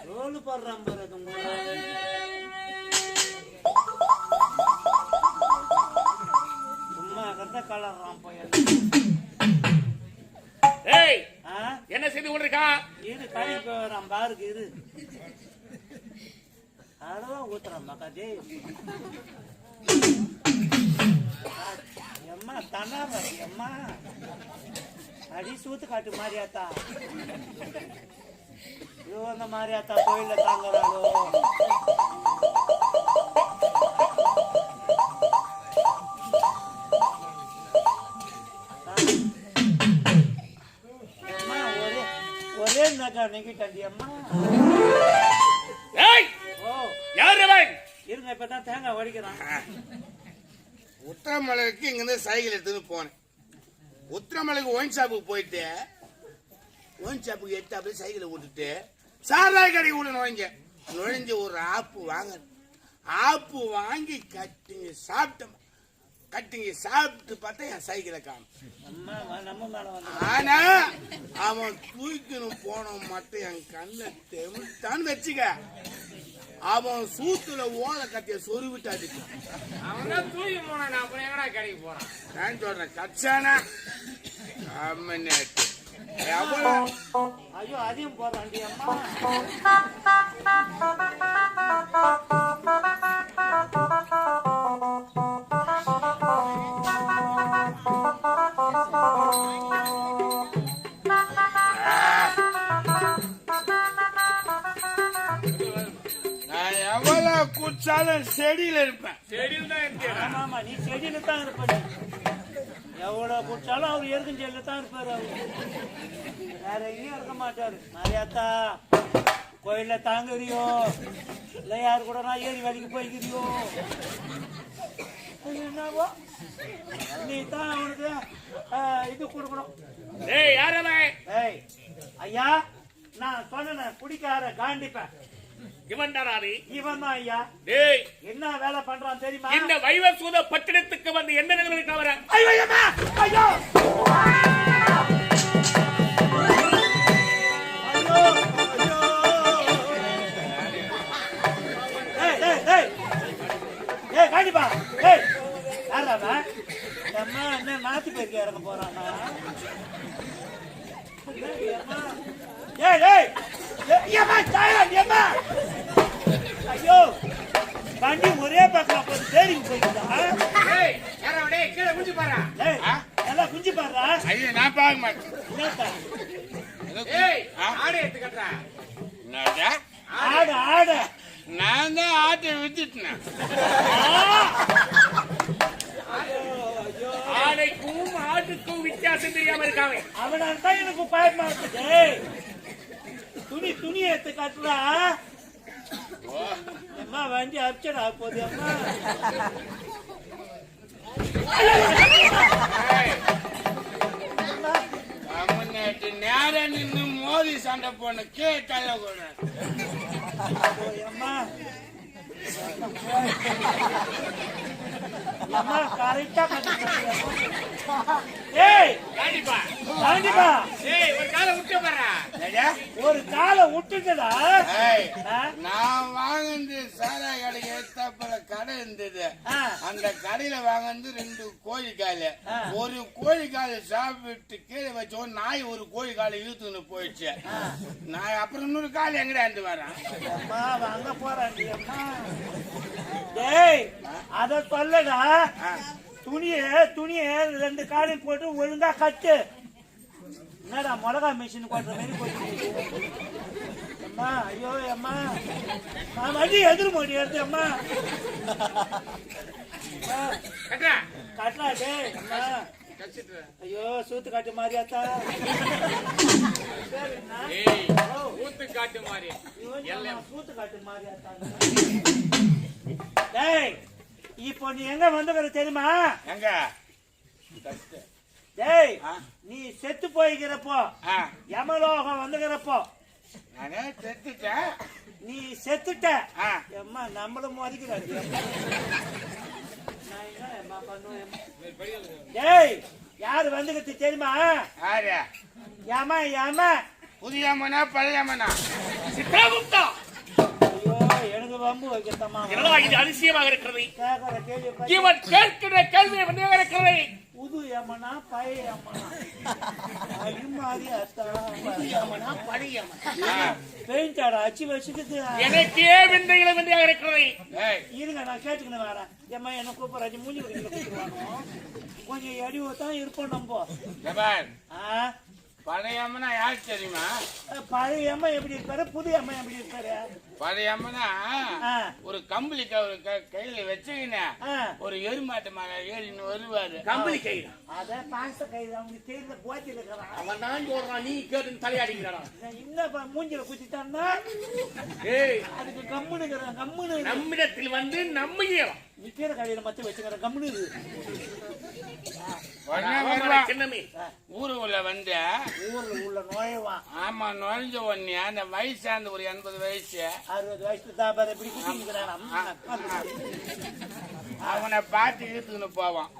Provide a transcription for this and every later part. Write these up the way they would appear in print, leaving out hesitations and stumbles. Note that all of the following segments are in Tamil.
ரோல் போடுறான் பாரு சும்மா கத்த கலர்றான் போய் என்ன செய்து கொண்டிருக்கா? இரு கறி போறான் பாருக்கு இரு அதான் ஊத்துறான் மக்காஜி எம்மா தன்னா பாரு எம்மா அடி சூத்து காட்டு மாரியாத்தா ஐயோ அந்த மாரியாத்தா கோயில தாங்குறாளோ ஒரே நகா நெகிட்டாண்டி அம்மா இருங்க இப்பதான் தேங்காய் வடிக்கிறான். உத்திரமலைக்கு இங்கிருந்து சைக்கிள் எடுத்துன்னு போனேன். உத்திரமலைக்கு ஒயின் ஷாப்புக்கு போயிட்டு ஒயின் ஷாப்புக்கு எடுத்து அப்படியே சைக்கிளை விட்டுட்டு சாராய் கடை உள்ள நுழைஞ்சு ஒரு ஆப்பு வாங்கி கட்டிங்க சாப்பிட்டு பார்த்தா என் சைக்கிளை காணும். ஆனா அவன் தூக்கின்னு போன மட்டும் என் கண்ணை தெமிழ்த்தான்னு வச்சுக்க அவன் சூத்துல ஓலை கட்டிய சொருவிட்டாடி அவன் தூக்கி போன அப்புறம் எங்கடா கடைக்கு போறான் நான் சொல்றேன் கச்சானா ஐயோ அதையும் போறாண்டி அம்மா குச்சாலும் செடியில இருப்பேன். ஆமா நீ செடியில தான் இருப்ப. எவ்வளவு குச்சாலும் அவர் எருக்கும் செடியில தான் இருப்பாரு. அவரு வேற எங்கேயும் இருக்க மாட்டாரு. நிறையாத்தா கோயில தாங்குறியோ இல்ல யாரு கூட நான் ஏறி வேலைக்கு போய்க்கிறியோ என்னவோ நீ தான் அவனுக்கு இது கொடுக்கணும். ஐயா நான் சொன்னேன் குடிக்கார காண்டிப்பேன். இவன் தானே? இவன் தான் ஐயா. என்ன வேலை பண்றான் தெரியுமா? இந்த வைவசூத பட்டணத்துக்கு வந்து என்ன நிலைமை தவிர ஐயோ காண்டிப்பா யாராமா அம்மா என்ன நாத்து பேருக்கு இறங்க போறானா? ஐயோ வண்டி ஒரே பக்கம் போது தேடி போயிருந்தா கீழே குஞ்சு பாரு நல்லா குஞ்சு பாடுறா. ஐயோ நான் பார்க்க மாட்டேன். ஆடு எடுத்து கட்டுறா. ஆடு நான் தான் ஆட்டை வித்துட்டேன். ஆடைக்கும் ஆட்டுக்கும் வித்தியாசம் தெரியாம இருக்காங்க. அவனால தான் எனக்கு பயமா இருக்குது. துணி எடுத்து கட்டுறா. அம்மா வண்டி அடிச்சடா போது அம்மா. நேரம் நின்று மோதி சண்டை போன கேட்டால கூட அம்மா அம்மா கரெக்டா ஒரு காலை விட்டுட்டா. நான் வாங்கினது சாரா கடைக்கு ஏத்தாப்புல கடை இருந்தது. அந்த கடையில வாங்கினது 2 கோழிக்காலு. ஒரு கோழிக்காலை சாப்பிட்டு கீழே வச்ச நாய் ஒரு கோழிக்காலை இழுத்துன்னு போயிடுச்சு. நான் அப்புறம் இன்னொரு காலை எங்கடா இருந்து வரேன் வாங்க போறாண்டி அம்மா. டேய் அத சொல்லடா. துணிய 2 காலையும் போட்டு ஒழுங்கா கட்டு. என்னடா மிளகா மிஷின் போடுற மாதிரி போயிட்டு அம்மா ஐயோ அம்மா நான் வண்டி எதிர் மோடி எடுத்து அம்மா கட்டா டே அம்மா ஐயோ சூத்து காட்டு மாதிரியாத்தா ஊத்து காட்டு மாதிரி சூத்து காட்டு மாதிரியாத்தா டேய் இப்போ நீ எங்க வந்துக்கிற தெரியுமா எங்க டேய் நீ செத்து போய்க்கிறப்போ யமலோகம் வந்துக்கிறப்போ நானே செத்துட்டேன் நீ செத்துட்ட அம்மா நம்மளும் மதிக்கிறாரு டேய் யாரு வந்துக்கிறது தெரியுமா யாரு ஏமா ஏமா புதியம்மனா பழையம்மனா சித்ராகுப்தா ஐயோ எனக்கு வம்பு வைக்கத்தம்மா என்னடா இது அதிசயமாக இருக்கிறது கேட்கிற கேள்வி இவன் கேட்கிற கேள்வி வந்து இருக்கிறது புது ஏமனா பழைய ஏமனா அடிமாதி அத்தா பழைய பெயிண்டாடா அச்சு வச்சுக்கிட்டு எனக்கே விந்தையில விந்தையாக இருக்கிறது இருங்க நான் கேட்டுக்கணும் வரேன் ஏம்மா என்ன கூப்பிடுறாச்சு மூஞ்சி கொடுக்கணும் கொஞ்சம் எடிவத்தான் இருப்போம் நம்ம பழையம்மனா யாரு தெரியுமா பழைய அம்மா எப்படி இருப்பாரு புது அம்மா எப்படி இருப்பாரு பழையம்மனா ஒரு கம்பளி கையில வச்சுக்கின ஒரு எருமாட்டு மலை ஏறின்னு வருவாரு கம்பளி கையில அத பாச கையில அவனுக்கு தெரிந்த போத்தில இருக்கிறான் அவன் தான் சொல்றான் நீ கேட்டு தலையாடிக்கிறான் இன்னப்பா மூஞ்சில குத்திட்டான்னா அதுக்கு கம்முனுங்கிறான் கம்முனு நம்மிடத்தில் வந்து நம்பியலாம் நிக்கிற கடையில மத்த வச்சுக்கிற கம்முனு சின்னமே ஊருக்குள்ள வந்து ஊர்ல உள்ள நுழைவான் ஆமா நுழைஞ்ச உடனே அந்த வயசாந்த ஒரு 80 வயசு 60 வயசுல தாபார இப்படி குத்திக்கிறான் அவனை பார்த்து இழுத்துன்னு போவான்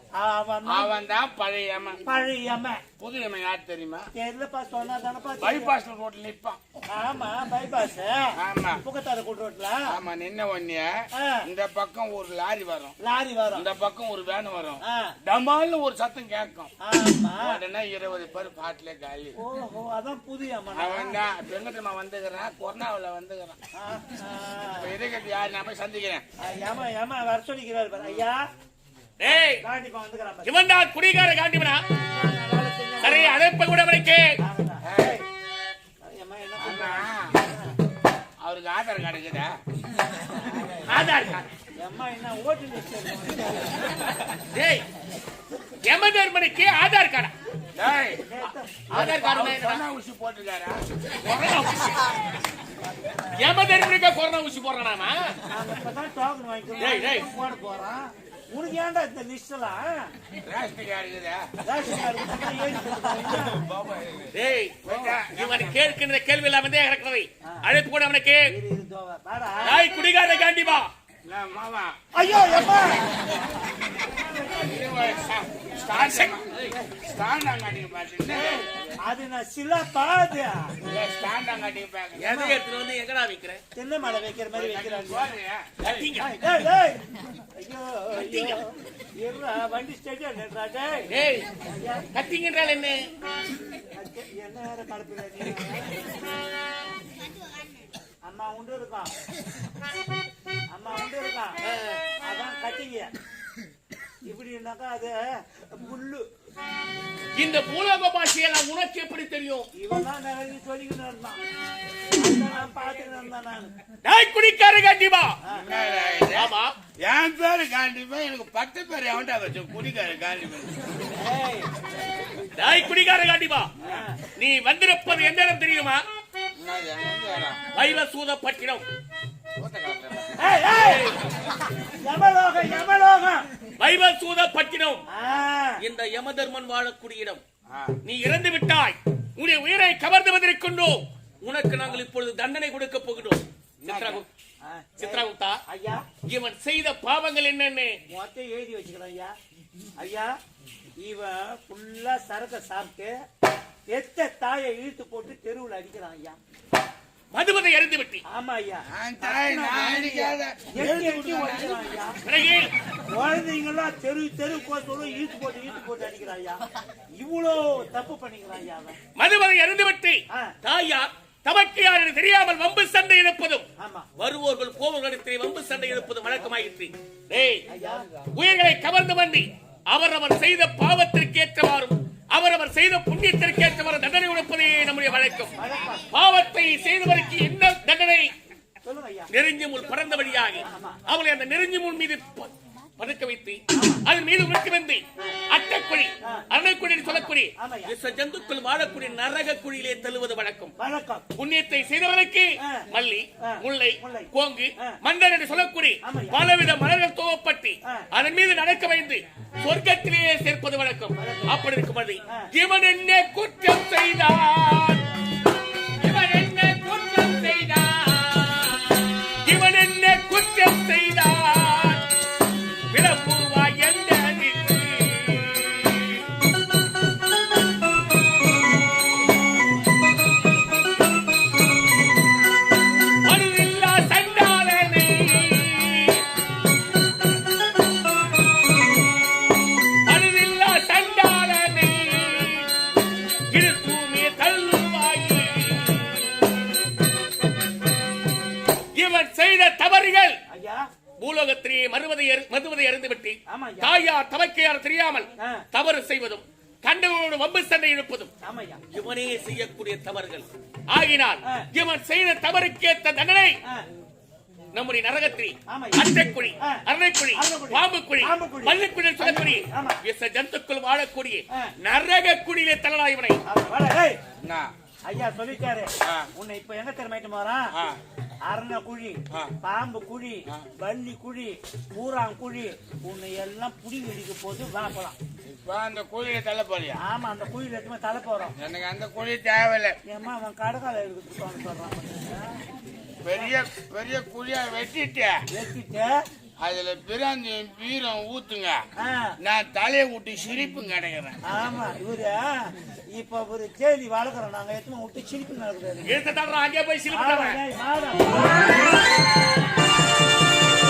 அவன் தான் பழையம்மன் பழையம்மன் புது அம்மன் யார் தெரியுமா தெரியலப்பா சொன்னா தானப்பா பைபாஸ் ரோட்ல நிப்பான் ஆமா பைபாஸ் ஆமா புகத்தார கூட்டு ரோட்ல ஆமா நின்ன உடனே இந்த பக்கம் ஒரு லாரி வரும் இந்த பக்கம் ஒரு வேன் வரும் டமால்னு ஒரு சத்தம் கேட்கும் ஆமா உடனே 20 பேர் பாட்டுல காலி ஓஹோ அதான் புது அம்மன் அவன் தான் வெங்கடமா வந்துக்கிறான் கொரோனாவில வந்துக்கிறான் இதுக்கு யார் நான் போய் சந்திக்கிறேன் ஏமா ஏமா வர சொல்லிக்கிறாரு பாரு ஐயா டேய் காண்டிப்பா வந்துக்கிறான் இவன் தான் குடிகார காண்டிவனா சரி அழைப்ப கூட அவனுக்கு அவருக்கு ஆதார் கார்டு இருக்குதா ஆதார் கார்டு அம்மா என்ன ஓட்டு லிஸ்ட் டேய் யமதர்மனுக்கு Aadhaar card Aadhaar card corona ஊசி போட்டுருக்காரா யமதர்மனுக்கு கொரோனா ஊசி போடுறானாமா இப்பதான் டோக்கன் வாங்கிட்டு போட போறான் உனக்கு ஏன்டா இந்த லிஸ்ட் எல்லாம் ரேஷன் கார்டு இருக்குதா டேய் இவன் கேட்கின்ற கேள்வி எல்லாம் வந்து இருக்கிறது அழைப்பு கூட அவனுக்கு டேய் குடிகார காண்டிவா மாமா ஐயோ அம்மா அது நான் சிலப்பா அது எதை எடுத்துட்டு வந்து எங்கடா வைக்கிறேன் தென்னை மலை வைக்கிற மாதிரி வைக்கிறாங்க ஐயோ வண்டி ஸ்டேடியம் டேய் கத்திங்கன்றால் என்ன என்ன கலப்புற அம்மா உண்டு இருக்கான் அதான் கட்டிங்க இப்படின்னாக்கா அது புல்லு இந்த பூலோக பாஷையெல்லாம் உனக்கு எப்படி தெரியும் இவன் தான் நிறைய சொல்லிக்கிட்டு இருந்தான் நான் பாத்துக்கிட்டு இருந்தேன் நான் குடிக்கார காண்டிவா ஆமா என் பேரு காண்டிப்பா எனக்கு 10 பேர் எவன்டா வச்சு குடிக்கார காண்டிப்பா நாய் குடிக்கார காண்டிவா நீ வந்திருப்பது எந்த இடம் தெரியுமா வைவசூதப்பட்டினம் வைவசூதப்பட்டினம் இந்த யமதர்மன் வாழக்கூடிய இடம் நீ இறந்து விட்டாய் உன்னுடைய உயிரை கவர்ந்து வந்திருக்கின்றோம் உனக்கு நாங்கள் இப்பொழுது தண்டனை கொடுக்க போகிறோம் சித்ராகுப்தா ஐயா இவன் செய்த பாவங்கள் என்னென்ன மொத்தம் எழுதி வச்சுக்கிறோம் ஐயா ஐயா இவன் ஃபுல்லா சரக்க சாப்பிட்டு எத்த தாயை இழுத்து போட்டு தெருவில் அடிக்கிறான் ஐயா மதுவதை அறிந்து விட்டு ஆமா ஐயா குழந்தைங்கெல்லாம் தெரு கோசோட இழுத்து போட்டு அடிக்கிறான் ஐயா இவ்வளவு தப்பு பண்ணிக்கிறான் ஐயா மதுவதை அறிந்து விட்டு தாயார் தமக்கு யார் தெரியாமல் வம்பு சண்டை எடுப்பதும் வருவோர்கள் போவர்களிடத்தில் வம்பு சண்டை எடுப்பதும் வழக்கமாயிற்று உயிர்களை கவர்ந்து பண்ணி அவரவர் செய்த பாவத்திற்கு ஏற்றவாறும் அவரவர் செய்த புண்ணியத்திற்கு ஏற்றவாறு தண்டனை வழக்கம். பாவத்தை செய்தவருக்கு என்ன தண்டனை? சொல்லுங்க ஐயா. நெருஞ்சி முள் பறந்தபடியாக அவளை அந்த நெருஞ்சி முள் மீது படுக்க வைத்து அதன் மீது உருட்டி வந்து அட்டக்குழி அரணக்குழி சொல்லக்குழி ஜந்துக்கள் வாழக்கூடிய நரக குழியிலே தள்ளுவது வழக்கம். புண்ணியத்தை செய்தவர்களுக்கு மல்லி, முல்லை, கோங்கு, மந்தர் என்று சொல்லக்கூடிய பலவித மலர்கள் துவப்பட்டு அதன் மீது நடக்க வைத்து சொர்க்கத்திலேயே சேர்ப்பது வழக்கம். அப்படி இருக்கும்போது இவன் என்ன குற்றம் செய்தான், இவன் என்ன குற்றம் செய்தான், இவன் என்ன குற்றம் செய்தான் விளம்புவா எந்த மறுவில்லா சண்டாளனே, மறுவில்லா சண்டாளனே இருத்தூமே தள்ளுவாயே. இவன் செய்த தவறுகள் பூலோகத்திலேயே மறுவதை அறிந்துவிட்டு தாயார் தமக்கையார் தெரியாமல் தவறு செய்வதும் கண்டவனோடு வம்பு சண்டை இழுப்பதும் இவனே செய்யக்கூடிய தவறுகள் ஆகினால் இவன் செய்த தவறுக்கேற்ற தண்டனை நம்முடைய நரகத்திரி அட்டைக்குழி, அரணைக்குழி, பாம்புக்குழி, மல்லிக்குழி சொல்லக்குழி விச ஜந்துக்குள் வாழக்கூடிய நரக குழியிலே தள்ளடா இவனை. ஐயா சொல்லிட்டாரு. உன்னை இப்ப எங்க தெரியுமாயிட்டு போறான்? அரண குழி, பாம்பு குழி, வள்ளி குழி, ஊராங்குழி, உன்னை எல்லாம் புடி வெடிக்க போது வாங்கலாம். இப்ப அந்த குழியில தள்ள போறியா? ஆமா, அந்த குழியில எடுத்து தள்ள போறோம். எனக்கு அந்த குழி தேவையில்லை. ஏமா அவன் கடைக்கால எடுத்து சொல்றான். பெரிய பெரிய குழியா வெட்டிட்டு அதுல பிராந்தி வீரம் ஊத்துங்க, நான் தலையை விட்டு சிரிப்பு கிடைக்கிறேன். ஆமா, இவரு இப்ப ஒரு கேள்வி வளர்க்குறோம் நாங்க எத்தனை விட்டு சிரிப்பு நடக்குது. அங்கே போய் சிரிப்பு